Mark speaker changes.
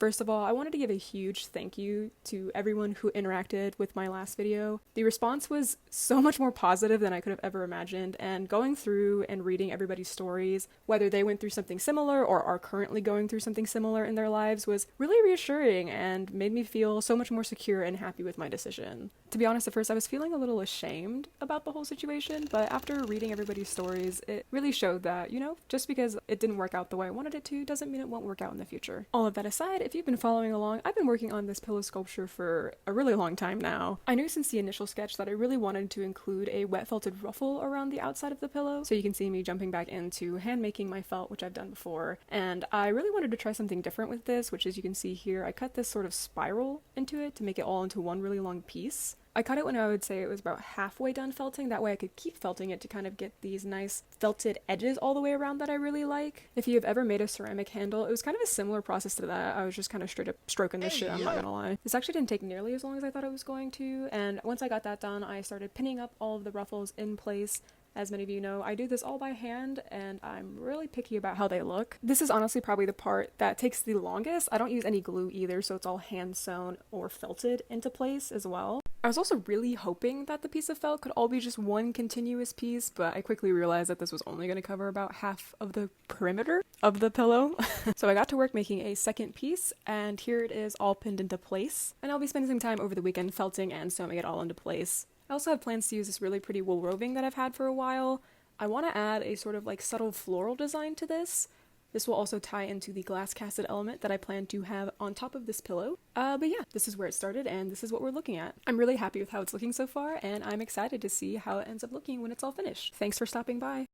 Speaker 1: First of all, I wanted to give a huge thank you to everyone who interacted with my last video. The response was so much more positive than I could have ever imagined, and going through and reading everybody's stories, whether they went through something similar or are currently going through something similar in their lives, was really reassuring and made me feel so much more secure and happy with my decision. To be honest, at first I was feeling a little ashamed about the whole situation, but after reading everybody's stories, it really showed that, you know, just because it didn't work out the way I wanted it to doesn't mean it won't work out in the future. All of that aside, if you've been following along, I've been working on this pillow sculpture for a really long time now. I knew since the initial sketch that I really wanted to include a wet felted ruffle around the outside of the pillow, so you can see me jumping back into hand making my felt, which I've done before, and I really wanted to try something different with this, which as you can see here, I cut this sort of spiral into it to make it all into one really long piece. I cut it when I would say it was about halfway done felting, that way I could keep felting it to kind of get these nice felted edges all the way around that I really like. If you have ever made a ceramic handle, it was kind of a similar process to that. I was just kind of straight up stroking this shit, I'm not gonna lie. This actually didn't take nearly as long as I thought it was going to, and once I got that done, I started pinning up all of the ruffles in place. As many of you know, I do this all by hand, and I'm really picky about how they look. This is honestly probably the part that takes the longest. I don't use any glue either, so it's all hand sewn or felted into place as well. I was also really hoping that the piece of felt could all be just one continuous piece, but I quickly realized that this was only going to cover about half of the perimeter of the pillow. So I got to work making a second piece, and here it is all pinned into place. And I'll be spending some time over the weekend felting and sewing it all into place. I also have plans to use this really pretty wool roving that I've had for a while. I want to add a sort of like subtle floral design to this. This will also tie into the glass casted element that I plan to have on top of this pillow. But yeah, this is where it started and this is what we're looking at. I'm really happy with how it's looking so far, and I'm excited to see how it ends up looking when it's all finished. Thanks for stopping by.